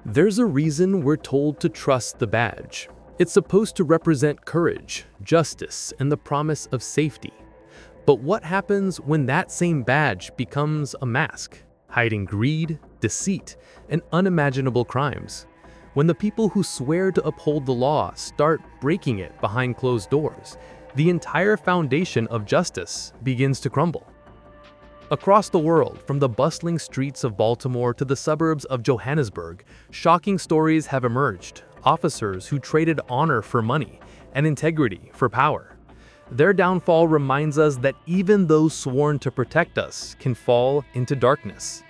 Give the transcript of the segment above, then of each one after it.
There's a reason we're told to trust the badge. It's supposed to represent courage, justice, and the promise of safety. But what happens when that same badge becomes a mask, hiding greed, deceit, and unimaginable crimes? When the people who swear to uphold the law start breaking it behind closed doors, the entire foundation of justice begins to crumble. Across the world, from the bustling streets of Baltimore to the suburbs of Johannesburg, shocking stories have emerged. Officers who traded honor for money and integrity for power. Their downfall reminds us that even those sworn to protect us can fall into darkness.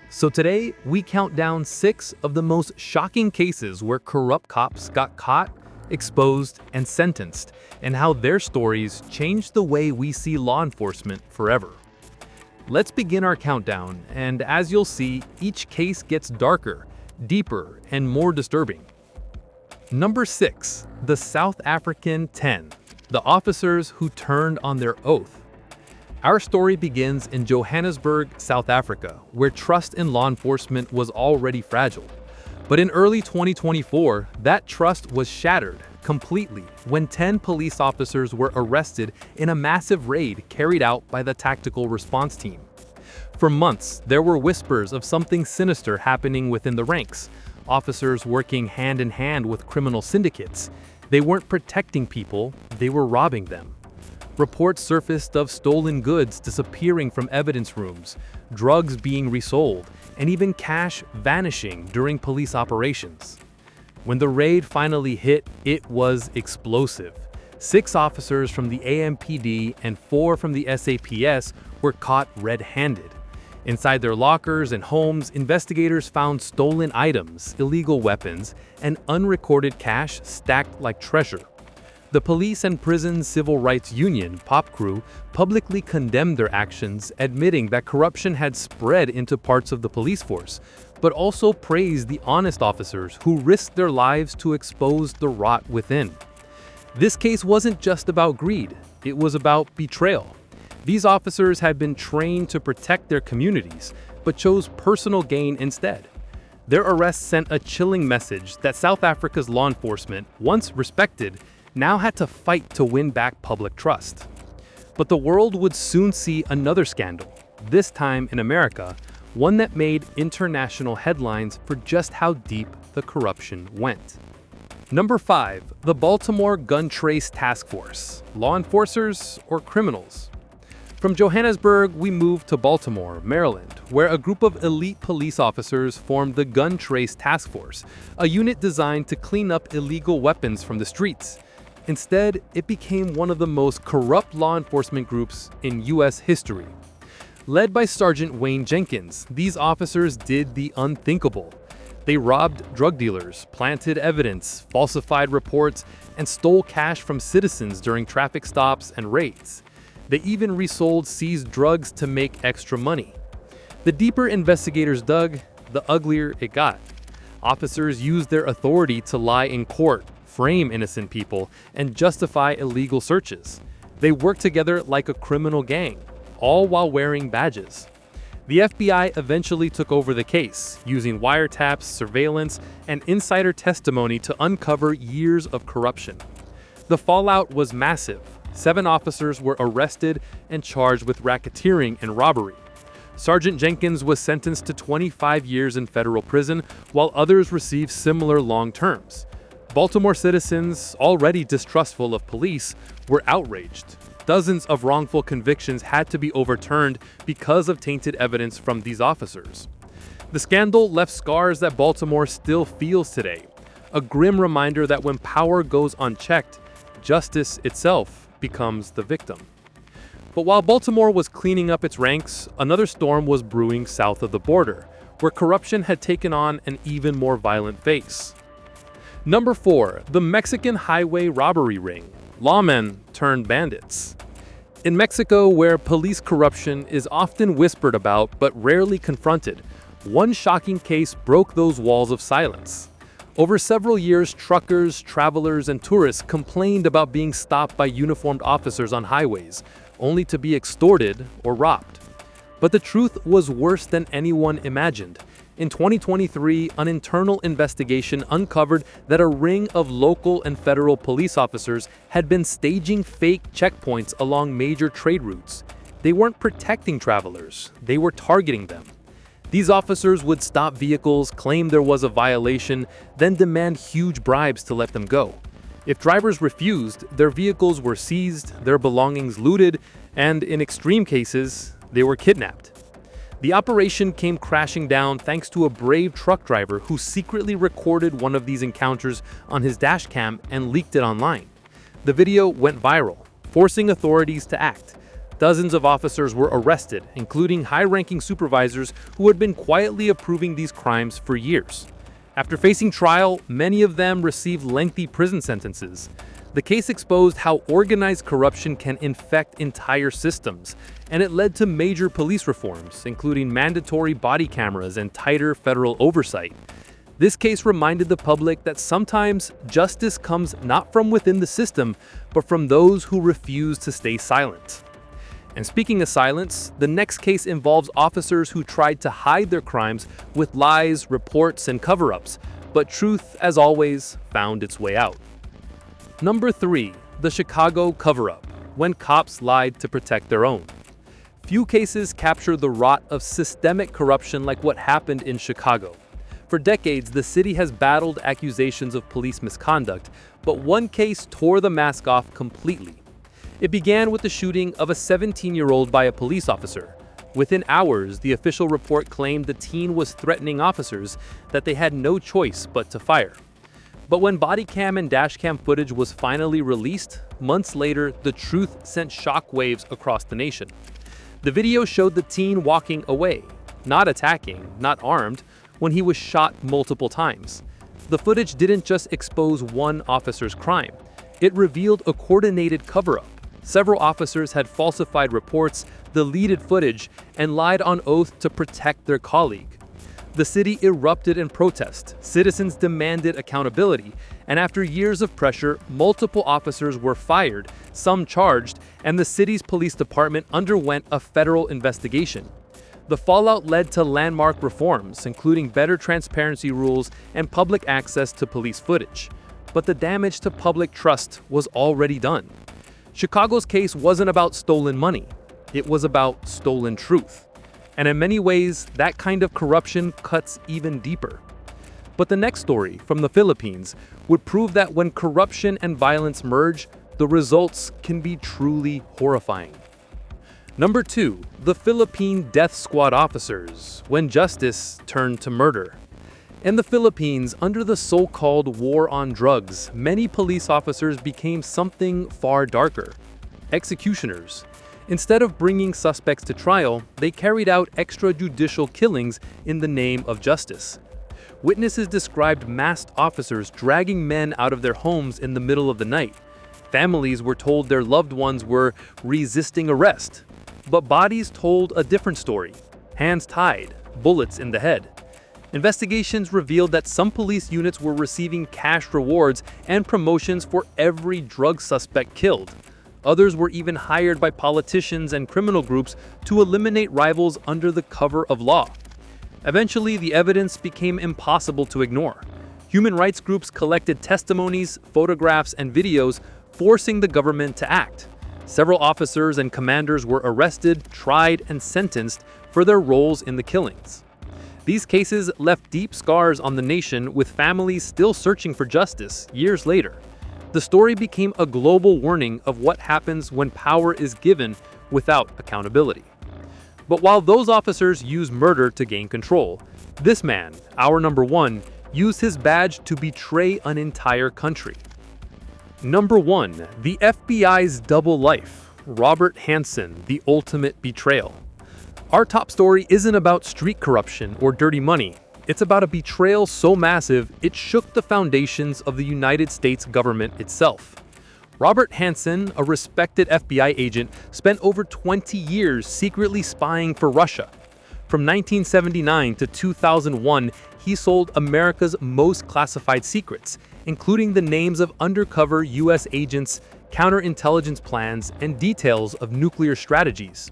So today, we count down 6 of the most shocking cases where corrupt cops got caught, exposed, and sentenced, and how their stories changed the way we see law enforcement forever. Let's begin our countdown, and as you'll see, each case gets darker, deeper, and more disturbing. Number 6. The South African 10. The officers who turned on their oath. Our story begins in Johannesburg, South Africa, where trust in law enforcement was already fragile. But in early 2024, that trust was shattered completely when 10 police officers were arrested in a massive raid carried out by the Tactical Response Team. For months, there were whispers of something sinister happening within the ranks, officers working hand in hand with criminal syndicates. They weren't protecting people, they were robbing them. Reports surfaced of stolen goods disappearing from evidence rooms, drugs being resold, and even cash vanishing during police operations. When the raid finally hit, it was explosive. 6 officers from the AMPD and 4 from the SAPS were caught red-handed. Inside their lockers and homes, investigators found stolen items, illegal weapons, and unrecorded cash stacked like treasure. The Police and Prison Civil Rights Union, POPCRU, publicly condemned their actions, admitting that corruption had spread into parts of the police force, but also praised the honest officers who risked their lives to expose the rot within. This case wasn't just about greed, it was about betrayal. These officers had been trained to protect their communities, but chose personal gain instead. Their arrest sent a chilling message that South Africa's law enforcement, once respected, now had to fight to win back public trust. But the world would soon see another scandal, this time in America, one that made international headlines for just how deep the corruption went. Number 5. The Baltimore Gun Trace Task Force. Law enforcers or criminals? From Johannesburg, we moved to Baltimore, Maryland, where a group of elite police officers formed the Gun Trace Task Force, a unit designed to clean up illegal weapons from the streets. Instead, it became one of the most corrupt law enforcement groups in U.S. history. Led by Sergeant Wayne Jenkins, these officers did the unthinkable. They robbed drug dealers, planted evidence, falsified reports, and stole cash from citizens during traffic stops and raids. They even resold seized drugs to make extra money. The deeper investigators dug, the uglier it got. Officers used their authority to lie in court, frame innocent people, and justify illegal searches. They worked together like a criminal gang, all while wearing badges. The FBI eventually took over the case, using wiretaps, surveillance, and insider testimony to uncover years of corruption. The fallout was massive. 7 officers were arrested and charged with racketeering and robbery. Sergeant Jenkins was sentenced to 25 years in federal prison, while others received similar long terms. Baltimore citizens, already distrustful of police, were outraged. Dozens of wrongful convictions had to be overturned because of tainted evidence from these officers. The scandal left scars that Baltimore still feels today, a grim reminder that when power goes unchecked, justice itself becomes the victim. But while Baltimore was cleaning up its ranks, another storm was brewing south of the border, where corruption had taken on an even more violent face. Number 4. The Mexican highway robbery ring. Lawmen turned bandits. In Mexico, where police corruption is often whispered about but rarely confronted, one shocking case broke those walls of silence. Over several years, truckers, travelers, and tourists complained about being stopped by uniformed officers on highways, only to be extorted or robbed. But the truth was worse than anyone imagined. In 2023, an internal investigation uncovered that a ring of local and federal police officers had been staging fake checkpoints along major trade routes. They weren't protecting travelers, they were targeting them. These officers would stop vehicles, claim there was a violation, then demand huge bribes to let them go. If drivers refused, their vehicles were seized, their belongings looted, and in extreme cases, they were kidnapped. The operation came crashing down thanks to a brave truck driver who secretly recorded one of these encounters on his dashcam and leaked it online. The video went viral, forcing authorities to act. Dozens of officers were arrested, including high-ranking supervisors who had been quietly approving these crimes for years. After facing trial, many of them received lengthy prison sentences. The case exposed how organized corruption can infect entire systems, and it led to major police reforms, including mandatory body cameras and tighter federal oversight. This case reminded the public that sometimes justice comes not from within the system, but from those who refuse to stay silent. And speaking of silence, the next case involves officers who tried to hide their crimes with lies, reports, and cover-ups, but truth, as always, found its way out. Number 3. The Chicago cover-up, when cops lied to protect their own. Few cases capture the rot of systemic corruption like what happened in Chicago. For decades, the city has battled accusations of police misconduct, but one case tore the mask off completely. It began with the shooting of a 17-year-old by a police officer. Within hours, the official report claimed the teen was threatening officers, that they had no choice but to fire. But when body cam and dash cam footage was finally released, months later, the truth sent shockwaves across the nation. The video showed the teen walking away, not attacking, not armed, when he was shot multiple times. The footage didn't just expose one officer's crime. It revealed a coordinated cover-up. Several officers had falsified reports, deleted footage, and lied on oath to protect their colleague. The city erupted in protest, citizens demanded accountability, and after years of pressure, multiple officers were fired, some charged, and the city's police department underwent a federal investigation. The fallout led to landmark reforms, including better transparency rules and public access to police footage. But the damage to public trust was already done. Chicago's case wasn't about stolen money. It was about stolen truth. And in many ways, that kind of corruption cuts even deeper. But the next story, from the Philippines, would prove that when corruption and violence merge, the results can be truly horrifying. Number 2, the Philippine Death Squad officers, when justice turned to murder. In the Philippines, under the so-called war on drugs, many police officers became something far darker: executioners. Instead of bringing suspects to trial, they carried out extrajudicial killings in the name of justice. Witnesses described masked officers dragging men out of their homes in the middle of the night. Families were told their loved ones were resisting arrest. But bodies told a different story: hands tied, bullets in the head. Investigations revealed that some police units were receiving cash rewards and promotions for every drug suspect killed. Others were even hired by politicians and criminal groups to eliminate rivals under the cover of law. Eventually, the evidence became impossible to ignore. Human rights groups collected testimonies, photographs, and videos, forcing the government to act. Several officers and commanders were arrested, tried, and sentenced for their roles in the killings. These cases left deep scars on the nation, with families still searching for justice years later. The story became a global warning of what happens when power is given without accountability. But while those officers used murder to gain control, this man, our number 1, used his badge to betray an entire country. Number 1, the FBI's double life. Robert Hanssen, the ultimate betrayal. Our top story isn't about street corruption or dirty money. It's about a betrayal so massive it shook the foundations of the United States government itself. Robert Hanssen, a respected FBI agent, spent over 20 years secretly spying for Russia. From 1979 to 2001, he sold America's most classified secrets, including the names of undercover US agents, counterintelligence plans, and details of nuclear strategies.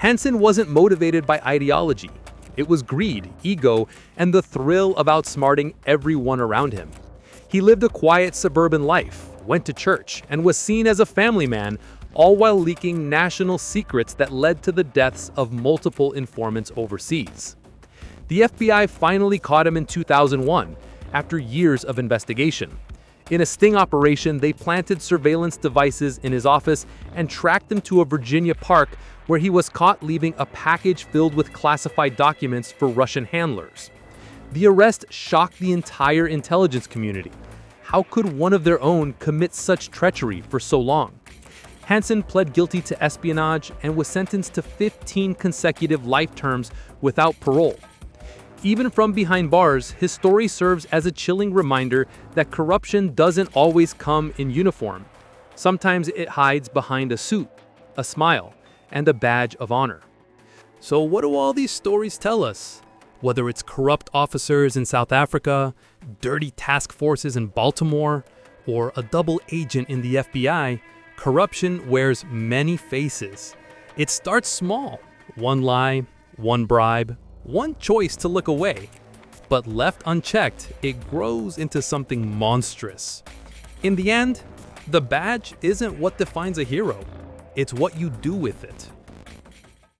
Hanssen wasn't motivated by ideology. It was greed, ego, and the thrill of outsmarting everyone around him. He lived a quiet suburban life, went to church, and was seen as a family man, all while leaking national secrets that led to the deaths of multiple informants overseas. The FBI finally caught him in 2001, after years of investigation. In a sting operation, they planted surveillance devices in his office and tracked him to a Virginia park where he was caught leaving a package filled with classified documents for Russian handlers. The arrest shocked the entire intelligence community. How could one of their own commit such treachery for so long? Hansen pled guilty to espionage and was sentenced to 15 consecutive life terms without parole. Even from behind bars, his story serves as a chilling reminder that corruption doesn't always come in uniform. Sometimes it hides behind a suit, a smile, and a badge of honor. So what do all these stories tell us? Whether it's corrupt officers in South Africa, dirty task forces in Baltimore, or a double agent in the FBI, corruption wears many faces. It starts small, one lie, one bribe, one choice to look away. But left unchecked, it grows into something monstrous. In the end, the badge isn't what defines a hero. It's what you do with it.